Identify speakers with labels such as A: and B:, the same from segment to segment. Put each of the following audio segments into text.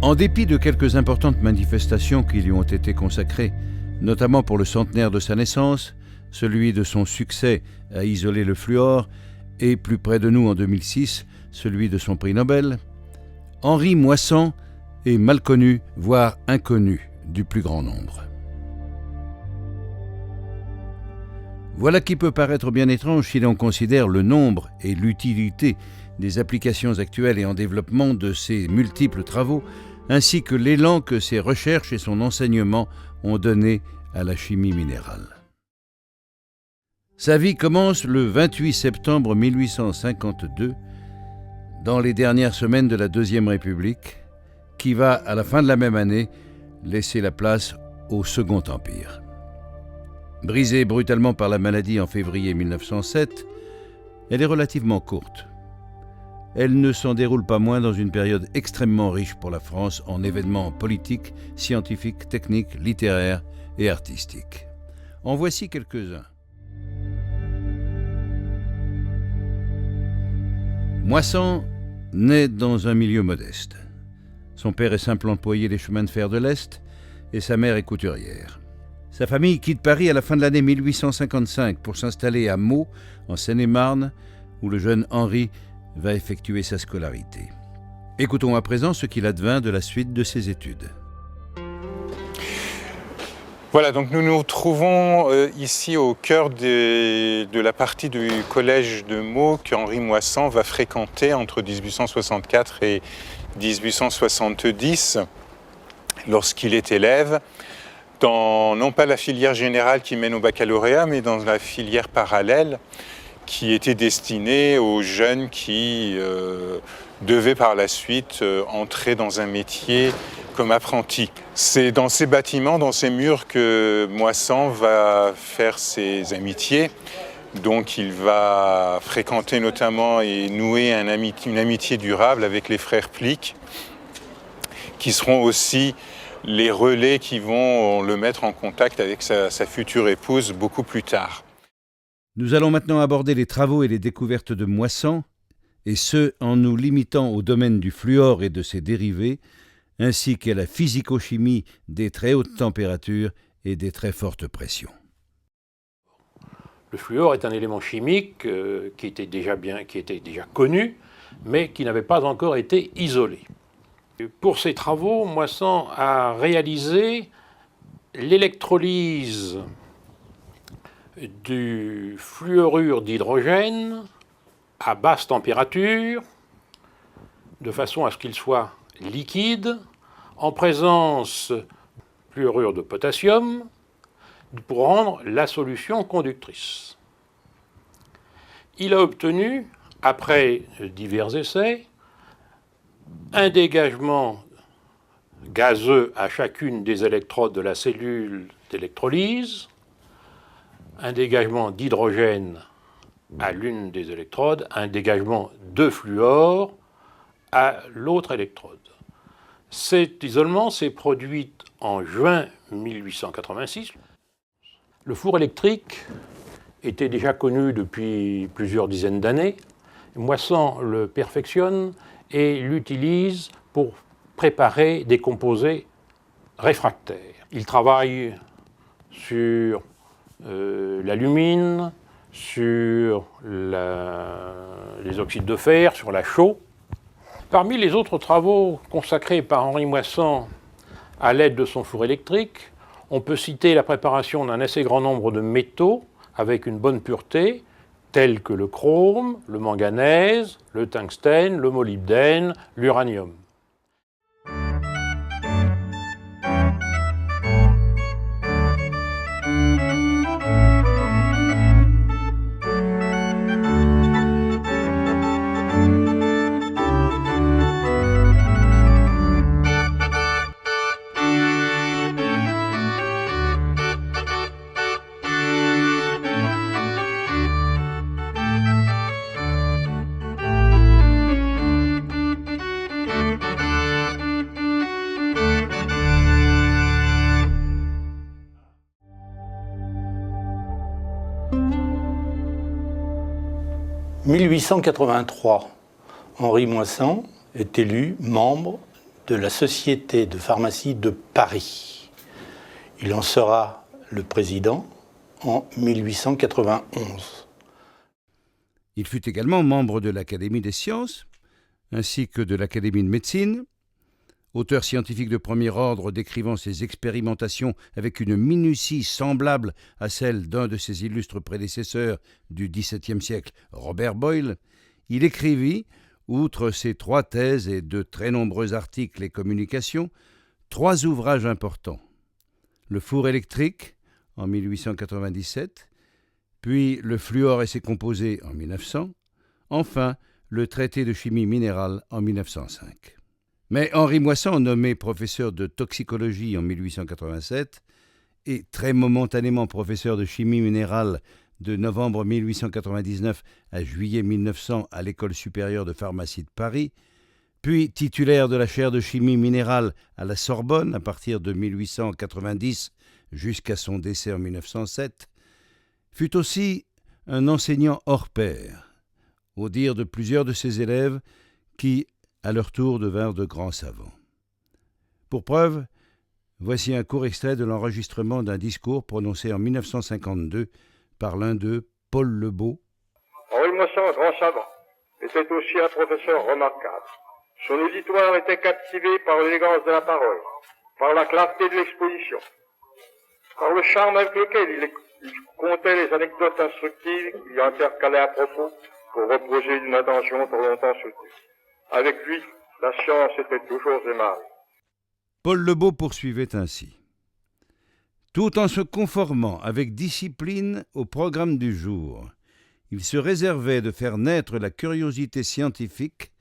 A: En dépit de quelques importantes manifestations qui lui ont été consacrées, notamment pour le centenaire de sa naissance, celui de son succès à isoler le fluor, et plus près de nous en 2006, celui de son prix Nobel, Henri Moissan est mal connu, voire inconnu, du plus grand nombre. Voilà qui peut paraître bien étrange si l'on considère le nombre et l'utilité des applications actuelles et en développement de ses multiples travaux, ainsi que l'élan que ses recherches et son enseignement ont donné à la chimie minérale. Sa vie commence le 28 septembre 1852, dans les dernières semaines de la Deuxième République, qui va, à la fin de la même année, laisser la place au Second Empire. Brisée brutalement par la maladie en février 1907, elle est relativement courte. Elle ne s'en déroule pas moins dans une période extrêmement riche pour la France en événements politiques, scientifiques, techniques, littéraires et artistiques. En voici quelques-uns. Moissan naît dans un milieu modeste. Son père est simple employé des chemins de fer de l'Est et sa mère est couturière. Sa famille quitte Paris à la fin de l'année 1855 pour s'installer à Meaux, en Seine-et-Marne, où le jeune Henri va effectuer sa scolarité. Écoutons à présent ce qu'il advint de la suite de ses études.
B: Voilà, donc nous nous trouvons ici au cœur de la partie du collège de Meaux qu'Henri Moissan va fréquenter entre 1864 et 1870, lorsqu'il est élève, dans non pas la filière générale qui mène au baccalauréat, mais dans la filière parallèle, qui était destinée aux jeunes qui devaient par la suite entrer dans un métier comme apprenti. C'est dans ces bâtiments, dans ces murs que Moissan va faire ses amitiés. Donc il va fréquenter notamment et nouer une amitié durable avec les frères Plic, qui seront aussi les relais qui vont le mettre en contact avec sa future épouse beaucoup plus tard.
A: Nous allons maintenant aborder les travaux et les découvertes de Moissan, et ce, en nous limitant au domaine du fluor et de ses dérivés, ainsi qu'à la physico-chimie des très hautes températures et des très fortes pressions.
C: Le fluor est un élément chimique qui était déjà connu, mais qui n'avait pas encore été isolé. Pour ces travaux, Moissan a réalisé l'électrolyse du fluorure d'hydrogène à basse température, de façon à ce qu'il soit liquide, en présence de fluorure de potassium, pour rendre la solution conductrice. Il a obtenu, après divers essais, un dégagement gazeux à chacune des électrodes de la cellule d'électrolyse, un dégagement d'hydrogène à l'une des électrodes, un dégagement de fluor à l'autre électrode. Cet isolement s'est produit en juin 1886. Le four électrique était déjà connu depuis plusieurs dizaines d'années. Moissan le perfectionne et l'utilise pour préparer des composés réfractaires. Il travaille sur l'alumine, sur les oxydes de fer, sur la chaux. Parmi les autres travaux consacrés par Henri Moissan à l'aide de son four électrique, on peut citer la préparation d'un assez grand nombre de métaux avec une bonne pureté, tels que le chrome, le manganèse, le tungstène, le molybdène, l'uranium.
D: En 1883, Henri Moissan est élu membre de la Société de pharmacie de Paris. Il en sera le président en 1891.
A: Il fut également membre de l'Académie des sciences, ainsi que de l'Académie de médecine, auteur scientifique de premier ordre décrivant ses expérimentations avec une minutie semblable à celle d'un de ses illustres prédécesseurs du XVIIe siècle, Robert Boyle. Il écrivit, outre ses 3 thèses et de très nombreux articles et communications, 3 ouvrages importants. Le four électrique, en 1897, puis le fluor et ses composés, en 1900, enfin le traité de chimie minérale, en 1905. Mais Henri Moissan, nommé professeur de toxicologie en 1887 et très momentanément professeur de chimie minérale de novembre 1899 à juillet 1900 à l'École supérieure de pharmacie de Paris, puis titulaire de la chaire de chimie minérale à la Sorbonne à partir de 1890 jusqu'à son décès en 1907, fut aussi un enseignant hors pair, au dire de plusieurs de ses élèves qui, à leur tour, devinrent de grands savants. Pour preuve, voici un court extrait de l'enregistrement d'un discours prononcé en 1952 par l'un d'eux, Paul Lebeau.
E: Henri Moissan, grand savant, était aussi un professeur remarquable. Son auditoire était captivé par l'élégance de la parole, par la clarté de l'exposition, par le charme avec lequel il contait les anecdotes instructives qu'il y intercalait à propos pour reposer une attention trop longtemps soutenue. Avec lui, la science était toujours aimable.
A: Paul Lebeau poursuivait ainsi. Tout en se conformant avec discipline au programme du jour, il se réservait de faire naître la curiosité scientifique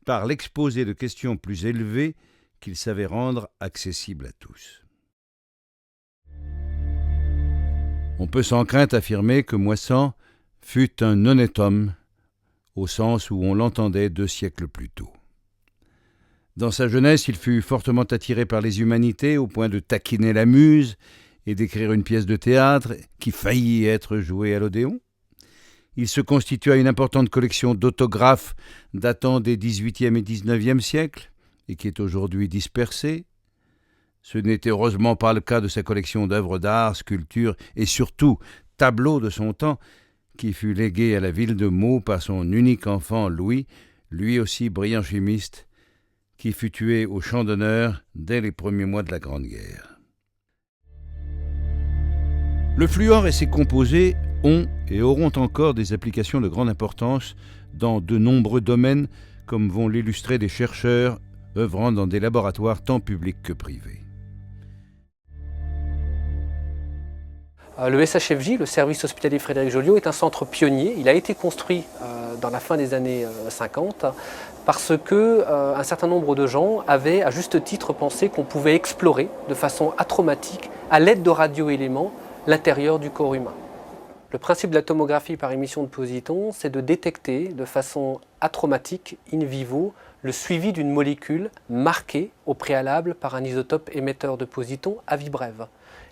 A: par l'exposé de questions plus élevées qu'il savait rendre accessibles à tous. On peut sans crainte affirmer que Moissan fut un honnête homme, au sens où on l'entendait 2 siècles plus tôt. Dans sa jeunesse, il fut fortement attiré par les humanités au point de taquiner la muse et d'écrire une pièce de théâtre qui faillit être jouée à l'Odéon. Il se constitua une importante collection d'autographes datant des XVIIIe et XIXe siècles et qui est aujourd'hui dispersée. Ce n'était heureusement pas le cas de sa collection d'œuvres d'art, sculptures et surtout tableaux de son temps, qui fut légué à la ville de Meaux par son unique enfant Louis, lui aussi brillant chimiste, qui fut tué au champ d'honneur dès les premiers mois de la Grande Guerre. Le fluor et ses composés ont et auront encore des applications de grande importance dans de nombreux domaines, comme vont l'illustrer des chercheurs œuvrant dans des laboratoires tant publics que privés.
F: Le SHFJ, le service hospitalier Frédéric Joliot, est un centre pionnier. Il a été construit dans la fin des années 50 parce qu'un certain nombre de gens avaient à juste titre pensé qu'on pouvait explorer de façon atraumatique, à l'aide de radioéléments, l'intérieur du corps humain. Le principe de la tomographie par émission de positons, c'est de détecter de façon atraumatique, in vivo, le suivi d'une molécule marquée au préalable par un isotope émetteur de positons à vie brève.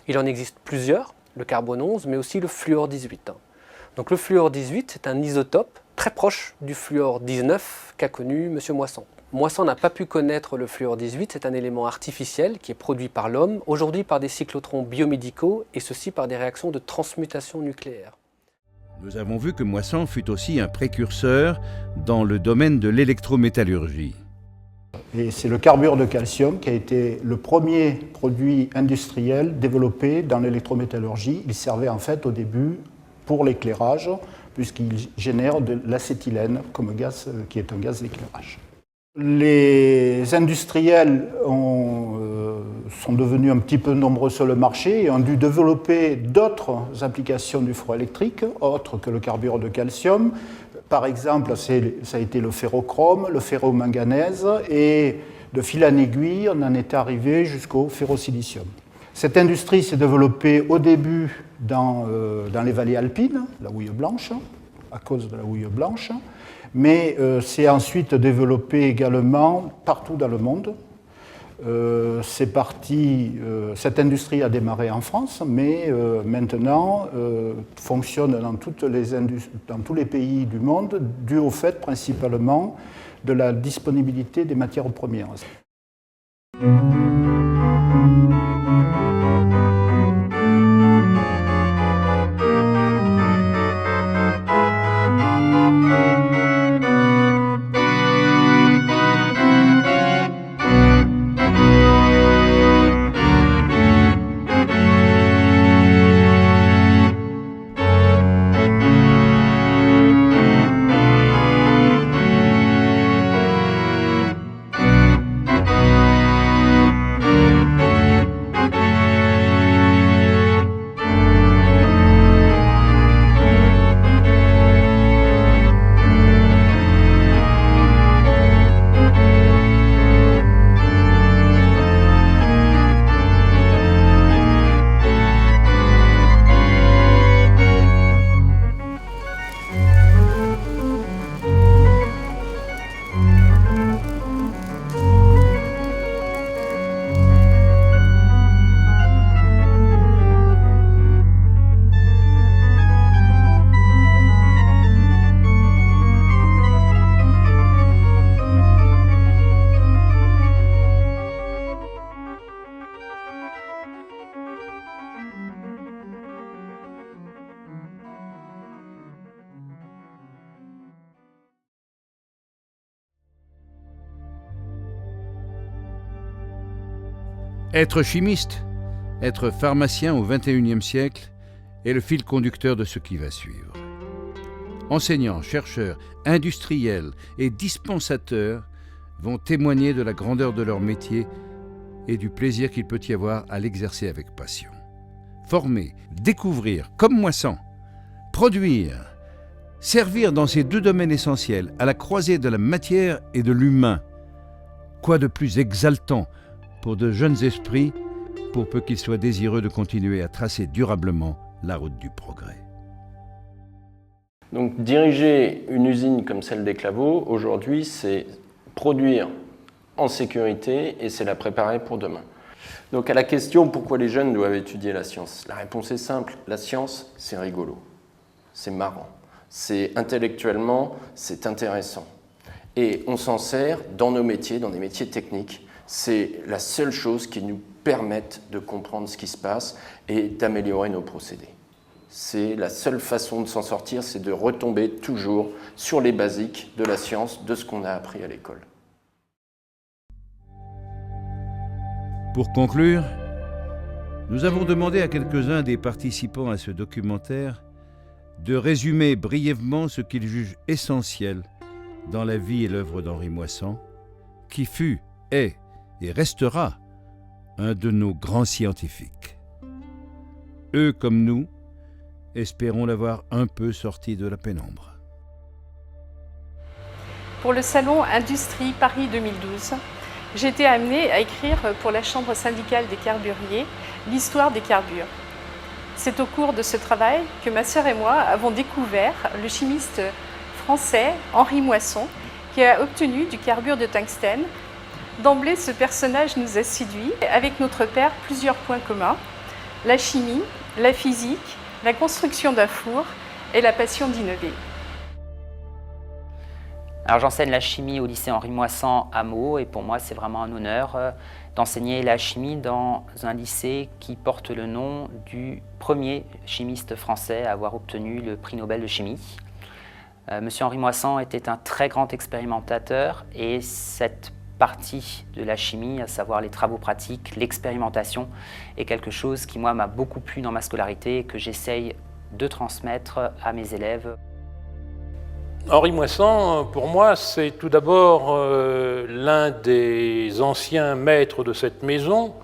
F: Il en existe plusieurs, le carbone 11, mais aussi le fluor 18. Donc le fluor 18, c'est un isotope très proche du fluor 19 qu'a connu M. Moissan. Moissan n'a pas pu connaître le fluor 18, c'est un élément artificiel qui est produit par l'homme, aujourd'hui par des cyclotrons biomédicaux et ceci par des réactions de transmutation nucléaire.
A: Nous avons vu que Moissan fut aussi un précurseur dans le domaine de l'électrométallurgie.
G: Et c'est le carbure de calcium qui a été le premier produit industriel développé dans l'électrométallurgie. Il servait en fait au début pour l'éclairage, puisqu'il génère de l'acétylène comme gaz, qui est un gaz d'éclairage. Les industriels sont devenus un petit peu nombreux sur le marché et ont dû développer d'autres applications du froid électrique, autres que le carbure de calcium. Par exemple, ça a été le ferrochrome, le ferromanganèse, et de fil en aiguille, on en est arrivé jusqu'au ferrosilicium. Cette industrie s'est développée au début dans les vallées alpines, la houille blanche, à cause de la houille blanche, mais s'est ensuite développée également partout dans le monde. Cette industrie a démarré en France, mais maintenant fonctionne dans tous les pays du monde, dû au fait principalement de la disponibilité des matières premières.
A: Être chimiste, être pharmacien au XXIe siècle est le fil conducteur de ce qui va suivre. Enseignants, chercheurs, industriels et dispensateurs vont témoigner de la grandeur de leur métier et du plaisir qu'il peut y avoir à l'exercer avec passion. Former, découvrir, comme Moissan, produire, servir dans ces deux domaines essentiels, à la croisée de la matière et de l'humain. Quoi de plus exaltant pour de jeunes esprits, pour peu qu'ils soient désireux de continuer à tracer durablement la route du progrès.
H: Donc diriger une usine comme celle des Claveaux, aujourd'hui, c'est produire en sécurité et c'est la préparer pour demain. Donc à la question pourquoi les jeunes doivent étudier la science, la réponse est simple, la science c'est rigolo, c'est marrant, c'est intellectuellement, c'est intéressant. Et on s'en sert dans nos métiers, dans des métiers techniques. C'est la seule chose qui nous permette de comprendre ce qui se passe et d'améliorer nos procédés. C'est la seule façon de s'en sortir, c'est de retomber toujours sur les basiques de la science, de ce qu'on a appris à l'école.
A: Pour conclure, nous avons demandé à quelques-uns des participants à ce documentaire de résumer brièvement ce qu'ils jugent essentiel dans la vie et l'œuvre d'Henri Moissan, qui fut, est et restera un de nos grands scientifiques. Eux, comme nous, espérons l'avoir un peu sorti de la pénombre.
I: Pour le salon Industrie Paris 2012, j'ai été amenée à écrire pour la Chambre syndicale des carburiers l'histoire des carbures. C'est au cours de ce travail que ma sœur et moi avons découvert le chimiste français Henri Moissan, qui a obtenu du carbure de tungstène. D'emblée, ce personnage nous a séduits, avec notre père plusieurs points communs, la chimie, la physique, la construction d'un four et la passion d'innover.
J: Alors j'enseigne la chimie au lycée Henri Moissan à Meaux et pour moi c'est vraiment un honneur d'enseigner la chimie dans un lycée qui porte le nom du premier chimiste français à avoir obtenu le prix Nobel de chimie. Monsieur Henri Moissan était un très grand expérimentateur et cette partie de la chimie, à savoir les travaux pratiques, l'expérimentation, est quelque chose qui moi m'a beaucoup plu dans ma scolarité et que j'essaye de transmettre à mes élèves.
C: Henri Moissan, pour moi, c'est tout d'abord l'un des anciens maîtres de cette maison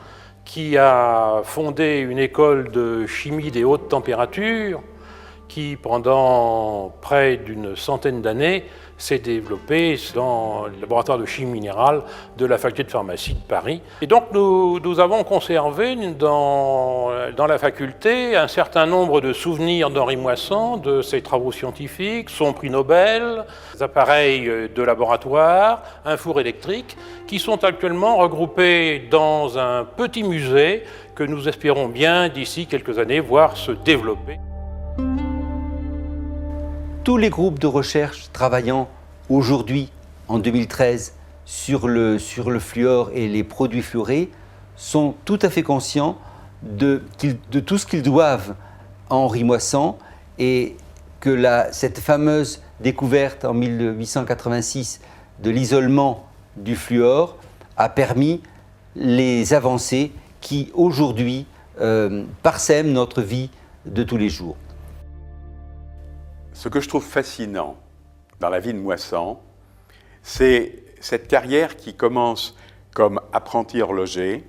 C: qui a fondé une école de chimie des hautes températures qui, pendant près d'une centaine d'années, s'est développée dans le laboratoire de chimie minérale de la faculté de pharmacie de Paris. Et donc nous avons conservé dans la faculté un certain nombre de souvenirs d'Henri Moissan, de ses travaux scientifiques, son prix Nobel, des appareils de laboratoire, un four électrique, qui sont actuellement regroupés dans un petit musée que nous espérons bien d'ici quelques années voir se développer.
K: Tous les groupes de recherche travaillant aujourd'hui, en 2013, sur le fluor et les produits fluorés sont tout à fait conscients de tout ce qu'ils doivent à Henri Moissan et que cette fameuse découverte en 1886 de l'isolement du fluor a permis les avancées qui aujourd'hui parsèment notre vie de tous les jours.
L: Ce que je trouve fascinant dans la vie de Moissan, c'est cette carrière qui commence comme apprenti horloger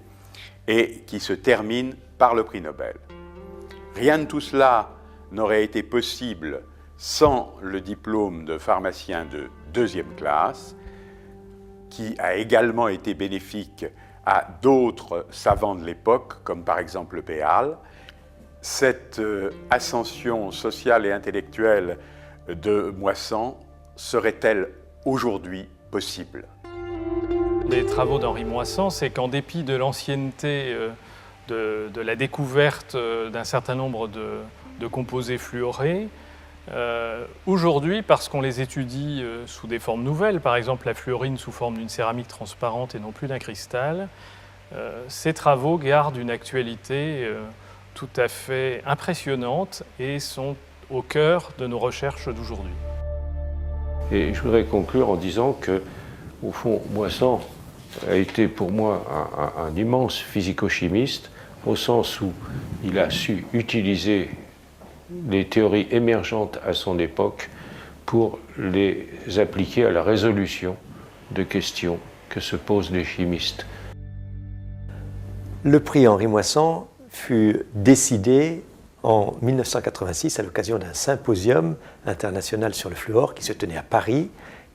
L: et qui se termine par le prix Nobel. Rien de tout cela n'aurait été possible sans le diplôme de pharmacien de deuxième classe, qui a également été bénéfique à d'autres savants de l'époque, comme par exemple le Péal. Cette ascension sociale et intellectuelle de Moissan serait-elle aujourd'hui possible?
M: Les travaux d'Henri Moissan, c'est qu'en dépit de l'ancienneté de la découverte d'un certain nombre de composés fluorés, aujourd'hui, parce qu'on les étudie sous des formes nouvelles, par exemple la fluorine sous forme d'une céramique transparente et non plus d'un cristal, ces travaux gardent une actualité tout à fait impressionnantes et sont au cœur de nos recherches d'aujourd'hui.
N: Et je voudrais conclure en disant que, au fond, Moissan a été pour moi un immense physico-chimiste, au sens où il a su utiliser les théories émergentes à son époque pour les appliquer à la résolution de questions que se posent les chimistes.
O: Le prix Henri Moissan fut décidé en 1986 à l'occasion d'un symposium international sur le fluor qui se tenait à Paris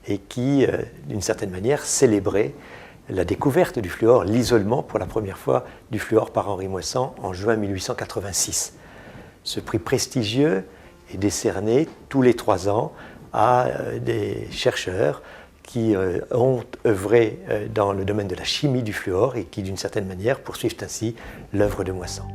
O: et qui, d'une certaine manière, célébrait la découverte du fluor, l'isolement pour la première fois du fluor par Henri Moissan en juin 1886. Ce prix prestigieux est décerné tous les 3 ans à des chercheurs qui ont œuvré dans le domaine de la chimie du fluor et qui, d'une certaine manière, poursuivent ainsi l'œuvre de Moissan.